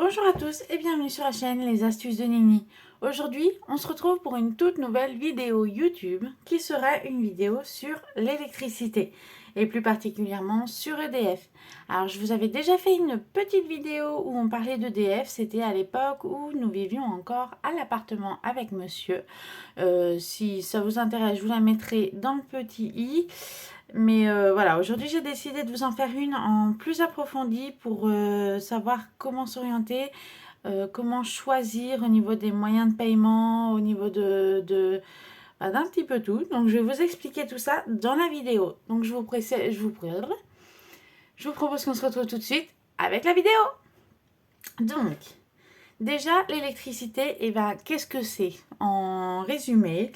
Bonjour à tous et bienvenue sur la chaîne Les Astuces de Nini. Aujourd'hui, on se retrouve pour une toute nouvelle vidéo YouTube qui sera une vidéo sur l'électricité et plus particulièrement sur EDF. Alors, je vous avais déjà fait une petite vidéo où on parlait d'EDF, c'était à l'époque où nous vivions encore à l'appartement avec monsieur. Si ça vous intéresse, je vous la mettrai dans le petit i. Mais voilà, aujourd'hui j'ai décidé de vous en faire une en plus approfondie pour savoir comment s'orienter, comment choisir au niveau des moyens de paiement, au niveau d'un petit peu tout. Donc je vais vous expliquer tout ça dans la vidéo. Donc je vous propose qu'on se retrouve tout de suite avec la vidéo. Donc, déjà l'électricité, et ben, qu'est-ce que c'est en résumé,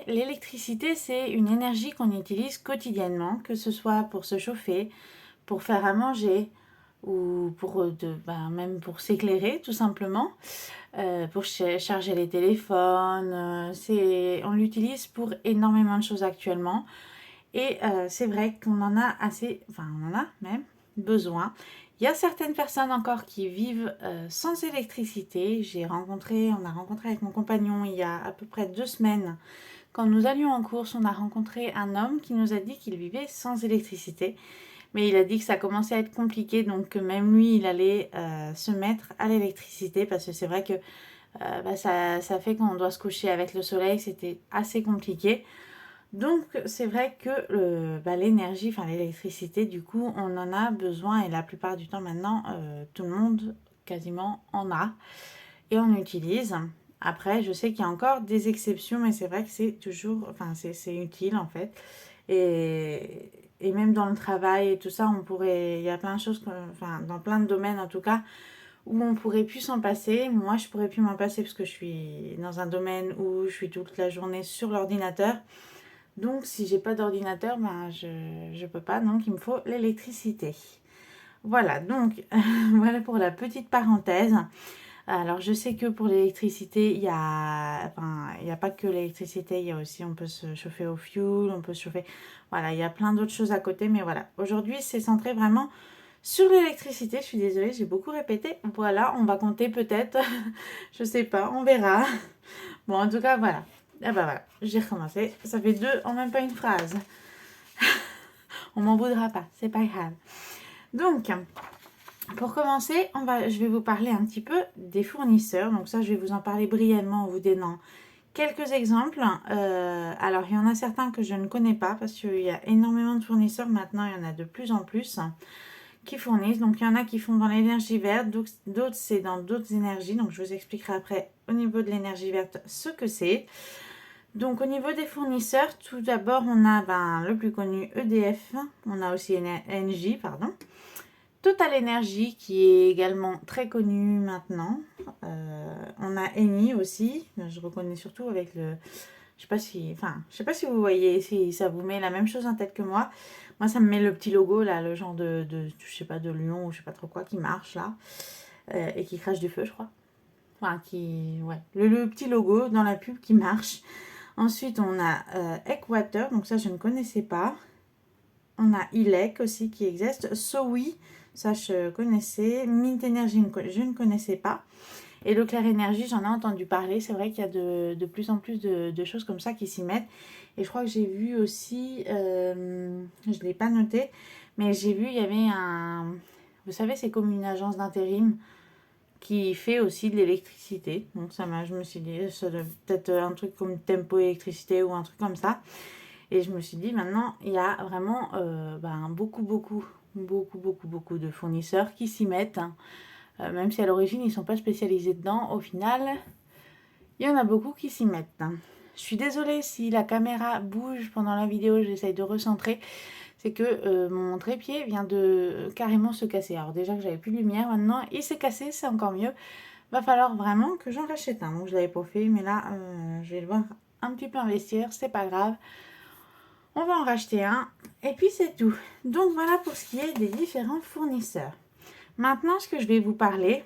l'électricité, c'est une énergie qu'on utilise quotidiennement, que ce soit pour se chauffer, pour faire à manger ou même pour s'éclairer tout simplement, pour charger les téléphones. On l'utilise pour énormément de choses actuellement. Et c'est vrai qu'on en a on en a même besoin. Il y a certaines personnes encore qui vivent sans électricité. On a rencontré avec mon compagnon il y a à peu près 2 semaines. Quand nous allions en course, on a rencontré un homme qui nous a dit qu'il vivait sans électricité. Mais il a dit que ça commençait à être compliqué, donc que même lui, il allait se mettre à l'électricité parce que c'est vrai que ça fait qu'on doit se coucher avec le soleil, c'était assez compliqué. Donc c'est vrai que l'énergie, enfin l'électricité, du coup, on en a besoin et la plupart du temps maintenant, tout le monde quasiment en a et on utilise. Après, je sais qu'il y a encore des exceptions, mais c'est vrai que c'est toujours, enfin c'est utile en fait. Et même dans le travail et tout ça, il y a plein de choses, enfin dans plein de domaines en tout cas, où on pourrait plus s'en passer. Moi, je pourrais plus m'en passer parce que je suis dans un domaine où je suis toute la journée sur l'ordinateur. Donc, si j'ai pas d'ordinateur, ben, je peux pas. Donc, il me faut l'électricité. Voilà, donc, voilà pour la petite parenthèse. Alors, je sais que pour l'électricité, il y a pas que l'électricité. Il y a aussi, on peut se chauffer au fioul, on peut se chauffer. Voilà, il y a plein d'autres choses à côté. Mais voilà, aujourd'hui, c'est centré vraiment sur l'électricité. Je suis désolée, j'ai beaucoup répété. Voilà, on va compter peut-être. Je sais pas, on verra. Bon, en tout cas, voilà. Ah bah voilà, j'ai recommencé. Ça fait deux en même pas une phrase. On m'en voudra pas, c'est pas grave. Donc, pour commencer, je vais vous parler un petit peu des fournisseurs. Donc ça, je vais vous en parler brièvement en vous donnant quelques exemples. Alors, il y en a certains que je ne connais pas parce qu'il y a énormément de fournisseurs. Maintenant, il y en a de plus en plus qui fournissent. Donc, il y en a qui font dans l'énergie verte, d'autres c'est dans d'autres énergies. Donc, je vous expliquerai après au niveau de l'énergie verte ce que c'est. Donc au niveau des fournisseurs, tout d'abord on a le plus connu EDF, on a aussi Engie, pardon. Total Energy qui est également très connu maintenant. On a Eni aussi, je reconnais surtout avec le... je sais pas si vous voyez, si ça vous met la même chose en tête que moi. Moi ça me met le petit logo là, le genre je sais pas, de lion ou je sais pas trop quoi qui marche là, et qui crache du feu je crois. Enfin ouais, le petit logo dans la pub qui marche. Ensuite, on a Equator, donc ça je ne connaissais pas. On a ILEC aussi qui existe. Sowi, ça je connaissais. Mint Energy, je ne connaissais pas. Et Leclerc Energy, j'en ai entendu parler. C'est vrai qu'il y a de plus en plus de choses comme ça qui s'y mettent. Et je crois que j'ai vu aussi, je ne l'ai pas noté, mais j'ai vu, il y avait vous savez, c'est comme une agence d'intérim qui fait aussi de l'électricité. Donc je me suis dit, ça doit peut-être un truc comme Tempo Électricité ou un truc comme ça. Et je me suis dit, maintenant, il y a vraiment beaucoup de fournisseurs qui s'y mettent. Hein. Même si à l'origine, ils ne sont pas spécialisés dedans, au final, il y en a beaucoup qui s'y mettent. Hein. Je suis désolée si la caméra bouge pendant la vidéo, j'essaye de recentrer. C'est que mon trépied vient de carrément se casser. Alors déjà que j'avais plus de lumière, maintenant il s'est cassé, c'est encore mieux. Va falloir vraiment que j'en rachète un. Donc je l'avais pas fait, mais là je vais devoir un petit peu investir, c'est pas grave. On va en racheter un et puis c'est tout. Donc voilà pour ce qui est des différents fournisseurs. Maintenant ce que je vais vous parler,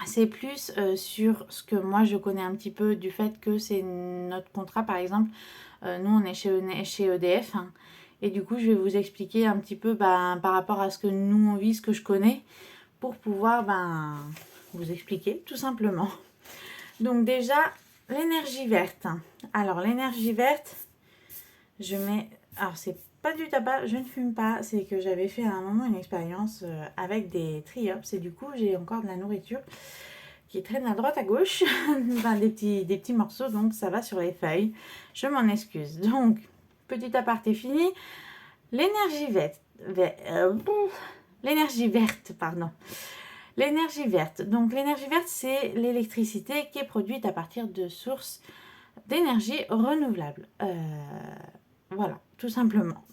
c'est plus sur ce que moi je connais un petit peu du fait que c'est notre contrat par exemple. Nous on est chez EDF. Hein, et du coup je vais vous expliquer un petit peu par rapport à ce que nous on vit, ce que je connais, pour pouvoir vous expliquer tout simplement. Donc déjà, l'énergie verte. Alors l'énergie verte, je mets... Alors c'est pas du tabac, je ne fume pas. C'est que j'avais fait à un moment une expérience avec des triops et du coup j'ai encore de la nourriture qui traîne à droite à gauche, des petits morceaux, donc ça va sur les feuilles. Je m'en excuse. Donc, petit aparté fini. L'énergie verte, l'énergie verte, pardon. L'énergie verte. Donc, l'énergie verte, c'est l'électricité qui est produite à partir de sources d'énergie renouvelable. Voilà, tout simplement.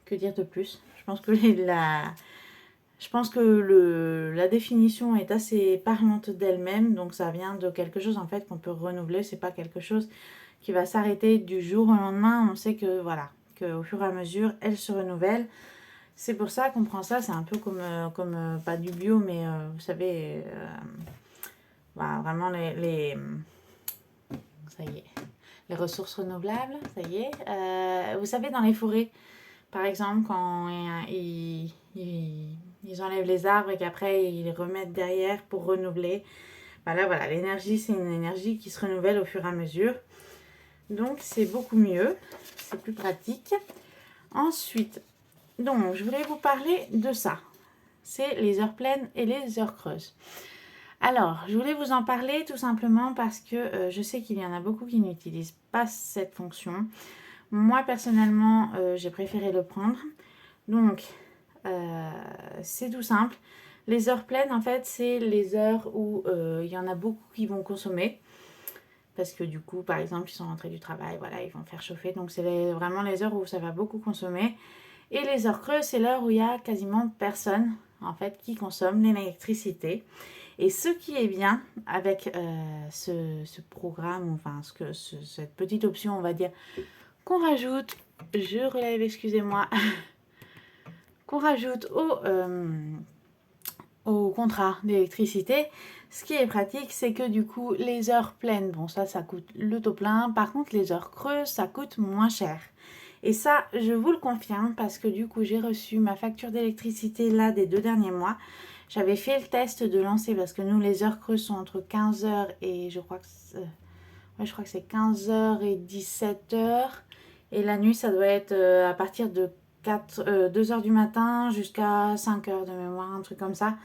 Que dire de plus? Je pense que la définition est assez parlante d'elle-même, donc ça vient de quelque chose en fait qu'on peut renouveler. C'est pas quelque chose qui va s'arrêter du jour au lendemain. On sait que voilà, qu'au fur et à mesure, elle se renouvelle. C'est pour ça qu'on prend ça. C'est un peu comme pas du bio, mais vous savez, vraiment ça y est, les ressources renouvelables. Ça y est. Vous savez, dans les forêts. Par exemple, quand ils enlèvent les arbres et qu'après ils les remettent derrière pour renouveler. Voilà, l'énergie, c'est une énergie qui se renouvelle au fur et à mesure. Donc, c'est beaucoup mieux. C'est plus pratique. Ensuite, donc, je voulais vous parler de ça. C'est les heures pleines et les heures creuses. Alors, je voulais vous en parler tout simplement parce que je sais qu'il y en a beaucoup qui n'utilisent pas cette fonction. Moi, personnellement, j'ai préféré le prendre. Donc, c'est tout simple. Les heures pleines, en fait, c'est les heures où il y en a beaucoup qui vont consommer. Parce que du coup, par exemple, ils sont rentrés du travail, voilà, ils vont faire chauffer. Donc, c'est vraiment les heures où ça va beaucoup consommer. Et les heures creuses, c'est l'heure où il y a quasiment personne, en fait, qui consomme l'électricité. Et ce qui est bien avec ce programme, enfin, cette petite option, on va dire, qu'on rajoute, je relève, excusez-moi, qu'on rajoute au contrat d'électricité, ce qui est pratique, c'est que du coup, les heures pleines, bon ça coûte le taux plein. Par contre, les heures creuses, ça coûte moins cher. Et ça, je vous le confirme parce que du coup, j'ai reçu ma facture d'électricité là des 2 derniers mois. J'avais fait le test de lancer parce que nous, les heures creuses sont entre 15h et je crois que c'est 15h et 17h. Et la nuit, ça doit être à partir de 2h du matin jusqu'à 5h de mémoire, un truc comme ça.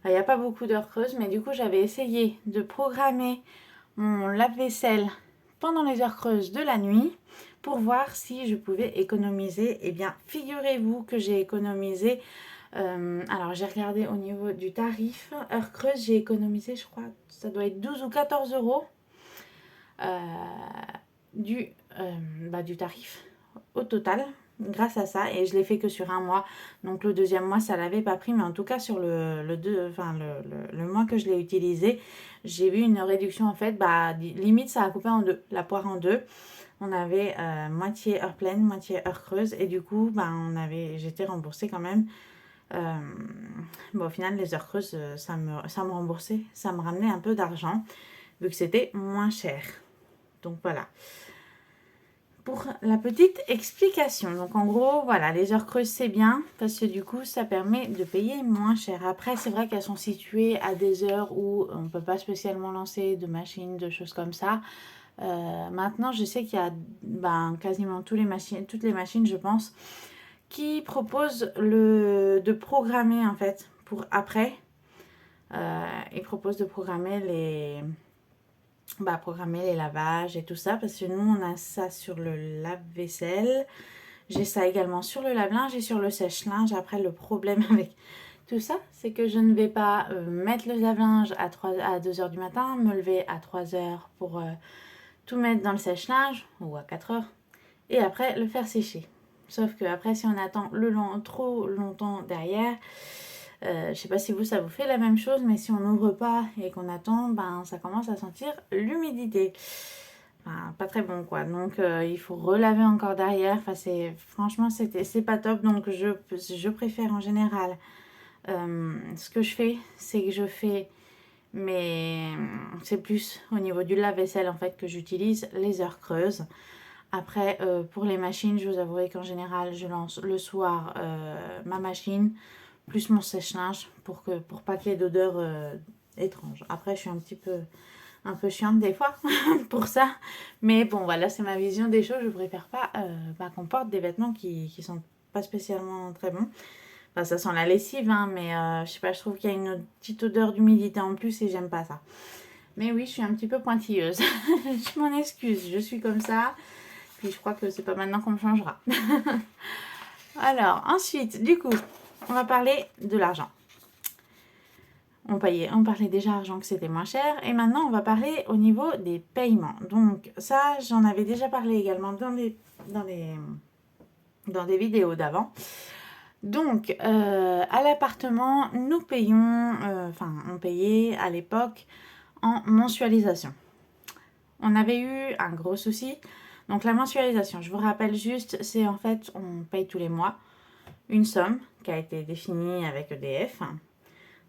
Il n'y a pas beaucoup d'heures creuses, mais du coup, j'avais essayé de programmer mon lave-vaisselle pendant les heures creuses de la nuit pour voir si je pouvais économiser. Eh bien, figurez-vous que j'ai économisé. Alors, j'ai regardé au niveau du tarif. Heure creuse, j'ai économisé, je crois, ça doit être 12 ou 14 euros du tarif au total grâce à ça, et je l'ai fait que sur un mois, donc le deuxième mois ça l'avait pas pris, mais en tout cas sur le mois que je l'ai utilisé, j'ai vu une réduction en fait, limite ça a coupé en deux, la poire en deux. On avait moitié heure pleine, moitié heure creuse, et du coup j'étais remboursée quand même. Au final les heures creuses ça me remboursait, ça me ramenait un peu d'argent vu que c'était moins cher. Donc voilà pour la petite explication. Donc en gros, voilà, les heures creuses c'est bien parce que du coup ça permet de payer moins cher. Après c'est vrai qu'elles sont situées à des heures où on ne peut pas spécialement lancer de machines, de choses comme ça. Maintenant je sais qu'il y a quasiment toutes les machines je pense, qui proposent de programmer en fait pour après. Ils proposent de programmer programmer les lavages et tout ça, parce que nous on a ça sur le lave-vaisselle, j'ai ça également sur le lave-linge et sur le sèche-linge. Après le problème avec tout ça, c'est que je ne vais pas mettre le lave-linge à 2h du matin, me lever à 3h pour tout mettre dans le sèche-linge, ou à 4h, et après le faire sécher. Sauf que après si on attend trop longtemps derrière, je sais pas si ça vous fait la même chose, mais si on n'ouvre pas et qu'on attend, ça commence à sentir l'humidité. Pas très bon quoi. Donc il faut relaver encore derrière. Franchement c'est pas top. Donc je préfère en général. Ce que je fais, c'est que c'est plus au niveau du lave-vaisselle en fait que j'utilise les heures creuses. Après, pour les machines, je vous avouerai qu'en général, je lance le soir ma machine plus mon sèche-linge pour pas qu'il y ait d'odeur étrange. Après, je suis un peu chiante des fois pour ça. Mais bon, voilà, c'est ma vision des choses. Je préfère pas qu'on porte des vêtements qui sont pas spécialement très bons. Enfin, ça sent la lessive, hein, mais je sais pas, je trouve qu'il y a une petite odeur d'humidité en plus et j'aime pas ça. Mais oui, je suis un petit peu pointilleuse. Je m'en excuse, je suis comme ça. Puis je crois que c'est pas maintenant qu'on me changera. Alors, ensuite, du coup, on va parler de l'argent. On parlait déjà argent que c'était moins cher. Et maintenant, on va parler au niveau des paiements. Donc ça, j'en avais déjà parlé également dans des vidéos d'avant. Donc, à l'appartement, nous payons, on payait à l'époque en mensualisation. On avait eu un gros souci. Donc la mensualisation, je vous rappelle juste, c'est en fait, on paye tous les mois une somme qui a été définie avec EDF.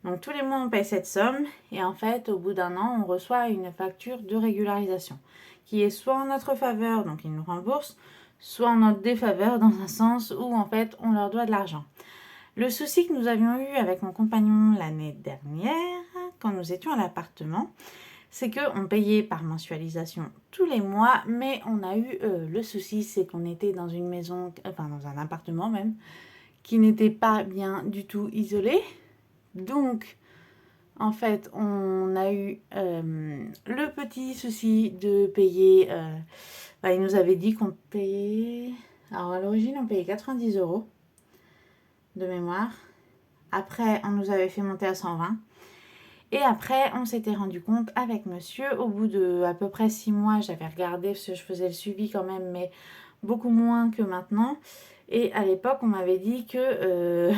Donc tous les mois, on paye cette somme et en fait, au bout d'un an, on reçoit une facture de régularisation qui est soit en notre faveur, donc ils nous remboursent, soit en notre défaveur dans un sens où en fait, on leur doit de l'argent. Le souci que nous avions eu avec mon compagnon l'année dernière, quand nous étions à l'appartement, c'est qu'on payait par mensualisation tous les mois, mais on a eu le souci, c'est qu'on était dans une maison, enfin dans un appartement même, qui n'était pas bien du tout isolé. Donc, en fait, on a eu le petit souci de payer. Il nous avait dit qu'on payait. Alors, à l'origine, on payait 90 € de mémoire. Après, on nous avait fait monter à 120. Et après, on s'était rendu compte avec monsieur, au bout de à peu près 6 mois, j'avais regardé, parce que je faisais le suivi quand même, mais beaucoup moins que maintenant. Et à l'époque, on m'avait dit que,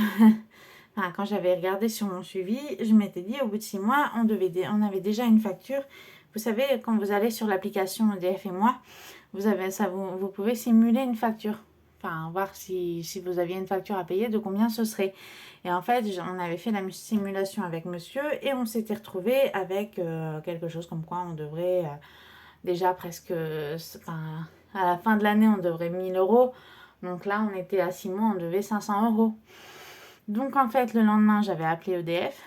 quand j'avais regardé sur mon suivi, je m'étais dit, au bout de 6 mois, on avait déjà une facture. Vous savez, quand vous allez sur l'application EDF et moi, vous pouvez simuler une facture. Enfin, voir si vous aviez une facture à payer, de combien ce serait. Et en fait, on avait fait la simulation avec monsieur et on s'était retrouvé avec quelque chose comme quoi on devrait déjà presque, à la fin de l'année, on devrait 1000 €. Donc là, on était à 6 mois, on devait 500 €. Donc en fait, le lendemain, j'avais appelé EDF.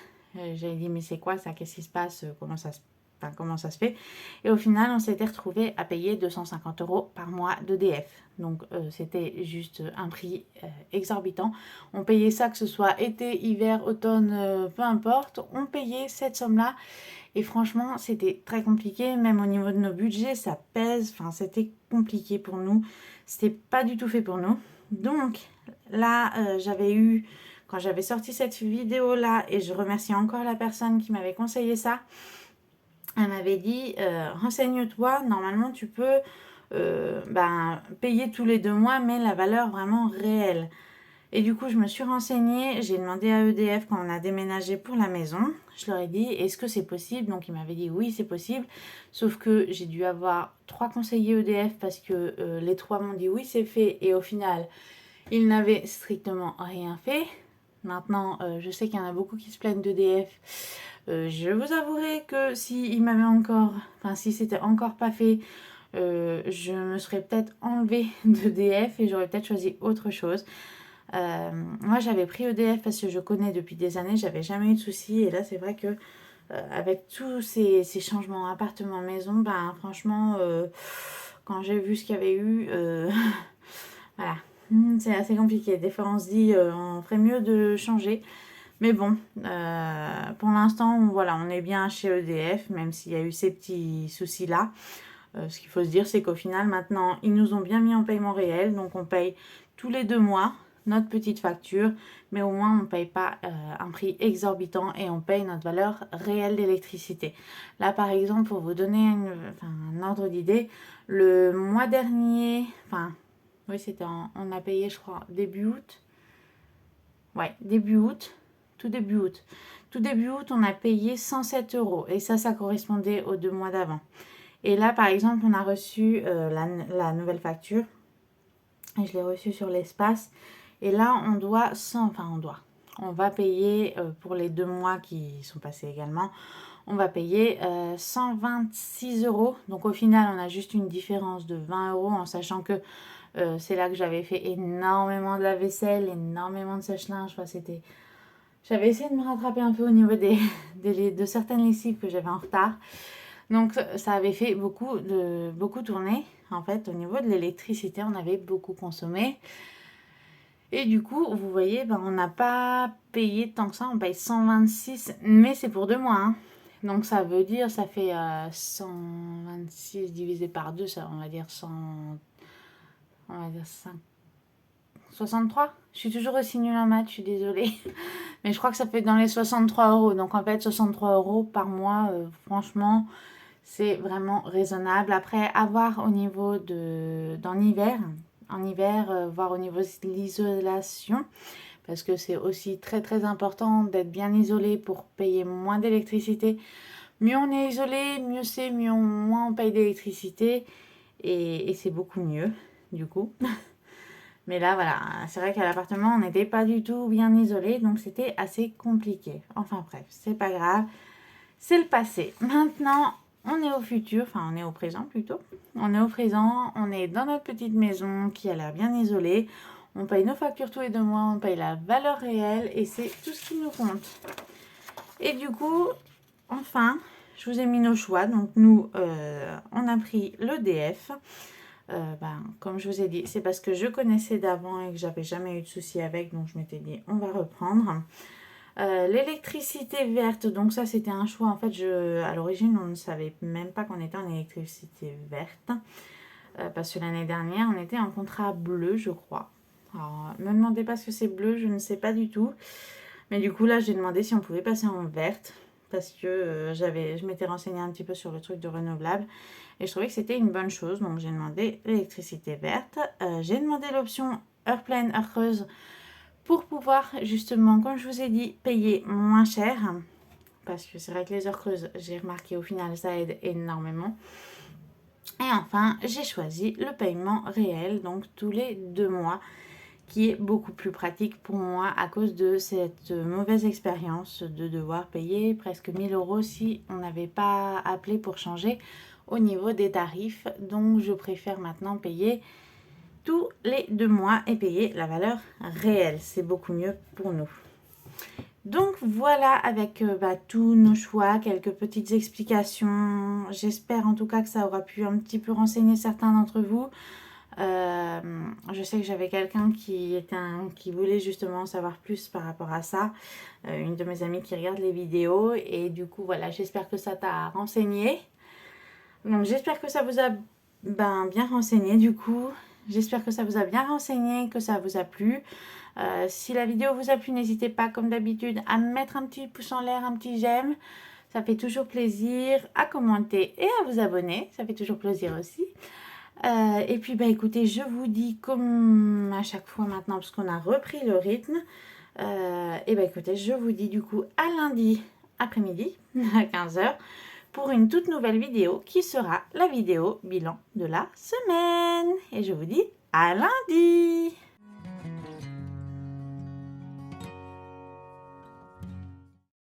J'avais dit, mais c'est quoi ça? Qu'est-ce qui se passe? Comment ça se fait? Et au final, on s'était retrouvé à payer 250 € par mois d'EDF. Donc c'était juste un prix exorbitant. On payait ça, que ce soit été, hiver, automne, peu importe. On payait cette somme-là. Et franchement, c'était très compliqué. Même au niveau de nos budgets, ça pèse. Enfin, c'était compliqué pour nous. C'était pas du tout fait pour nous. Donc là, quand j'avais sorti cette vidéo-là, et je remercie encore la personne qui m'avait conseillé ça, elle m'avait dit, renseigne-toi, normalement tu peux payer tous les 2 mois, mais la valeur vraiment réelle. Et du coup, je me suis renseignée, j'ai demandé à EDF quand on a déménagé pour la maison, je leur ai dit, est-ce que c'est possible? Donc, ils m'avaient dit, oui, c'est possible, sauf que j'ai dû avoir 3 conseillers EDF parce que les 3 m'ont dit, oui, c'est fait, et au final, ils n'avaient strictement rien fait. Maintenant, je sais qu'il y en a beaucoup qui se plaignent d'EDF. Je vous avouerai que si c'était encore pas fait, je me serais peut-être enlevée d'EDF et j'aurais peut-être choisi autre chose. Moi, j'avais pris EDF parce que je connais depuis des années, j'avais jamais eu de soucis. Et là, c'est vrai que avec tous ces changements appartement, maison, franchement, quand j'ai vu ce qu'il y avait eu, voilà, c'est assez compliqué. Des fois, on se dit, on ferait mieux de changer. Mais bon, pour l'instant, on est bien chez EDF, même s'il y a eu ces petits soucis-là. Ce qu'il faut se dire, c'est qu'au final, maintenant, ils nous ont bien mis en paiement réel. Donc, on paye tous les 2 mois notre petite facture, mais au moins, on ne paye pas un prix exorbitant et on paye notre valeur réelle d'électricité. Là, par exemple, pour vous donner un ordre d'idée, le mois dernier, oui, on a payé, je crois, début août. Ouais, début août. Tout début août. Tout début août, on a payé 107 €. Et ça correspondait aux 2 mois d'avant. Et là, par exemple, on a reçu la nouvelle facture. Et je l'ai reçue sur l'espace. Et là, on va payer pour les 2 mois qui sont passés également. On va payer 126 €. Donc au final, on a juste une différence de 20 € en sachant que c'est là que j'avais fait énormément de la vaisselle, énormément de sèche-linge. C'était J'avais essayé de me rattraper un peu au niveau de certaines lessives que j'avais en retard. Donc ça avait fait beaucoup tourner. En fait, au niveau de l'électricité, on avait beaucoup consommé. Et du coup, vous voyez, ben, on n'a pas payé tant que ça. On paye 126, mais c'est pour 2 mois, hein. Donc ça veut dire, ça fait 126 divisé par 2, ça, on va dire 100, on va dire 5, 63. Je suis toujours aussi nulle en maths, je suis désolée. Mais je crois que ça fait dans les 63 euros. Donc en fait, 63 euros par mois, franchement, c'est vraiment raisonnable. Après, à voir au niveau d'en hiver. En hiver, voir au niveau de l'isolation. Parce que c'est aussi très très important d'être bien isolé pour payer moins d'électricité. Mieux on est isolé, mieux c'est, moins on paye d'électricité. Et c'est beaucoup mieux, du coup. Mais là, voilà, c'est vrai qu'à l'appartement, on n'était pas du tout bien isolé, donc c'était assez compliqué. Enfin bref, c'est pas grave, c'est le passé. Maintenant, on est au futur, enfin on est au présent plutôt. On est au présent, on est dans notre petite maison qui a l'air bien isolée. On paye nos factures tous les 2 mois, on paye la valeur réelle et c'est tout ce qui nous compte. Et du coup, enfin, je vous ai mis nos choix. Donc nous, on a pris l'EDF. Comme je vous ai dit, c'est parce que je connaissais d'avant et que j'avais jamais eu de soucis avec, donc je m'étais dit on va reprendre. L'électricité verte, donc ça c'était un choix. En fait, à l'origine, on ne savait même pas qu'on était en électricité verte. Parce que l'année dernière, on était en contrat bleu, je crois. Alors, ne me demandez pas ce que c'est bleu, je ne sais pas du tout. Mais du coup, là, j'ai demandé si on pouvait passer en verte. Parce que je m'étais renseignée un petit peu sur le truc de renouvelable. Et je trouvais que c'était une bonne chose. Donc, j'ai demandé l'électricité verte. J'ai demandé l'option heure pleine, heure creuse. Pour pouvoir, justement, comme je vous ai dit, payer moins cher. Parce que c'est vrai que les heures creuses, j'ai remarqué au final, ça aide énormément. Et enfin, j'ai choisi le paiement réel, donc tous les 2 mois, qui est beaucoup plus pratique pour moi à cause de cette mauvaise expérience de devoir payer presque 1000 euros si on n'avait pas appelé pour changer au niveau des tarifs. Donc je préfère maintenant payer tous les 2 mois et payer la valeur réelle. C'est beaucoup mieux pour nous. Donc voilà avec tous nos choix, quelques petites explications. J'espère en tout cas que ça aura pu un petit peu renseigner certains d'entre vous. Je sais que j'avais quelqu'un qui voulait justement savoir plus par rapport à ça. Une de mes amies qui regarde les vidéos. Et du coup, voilà, j'espère que ça t'a renseigné. Donc, j'espère que ça vous a bien renseigné du coup. J'espère que ça vous a bien renseigné, que ça vous a plu. Si la vidéo vous a plu, n'hésitez pas, comme d'habitude, à mettre un petit pouce en l'air, un petit j'aime. Ça fait toujours plaisir. À commenter et à vous abonner. Ça fait toujours plaisir aussi. Et puis écoutez, je vous dis comme à chaque fois maintenant, parce qu'on a repris le rythme, écoutez, je vous dis du coup à lundi après-midi à 15h pour une toute nouvelle vidéo qui sera la vidéo bilan de la semaine. Et je vous dis à lundi!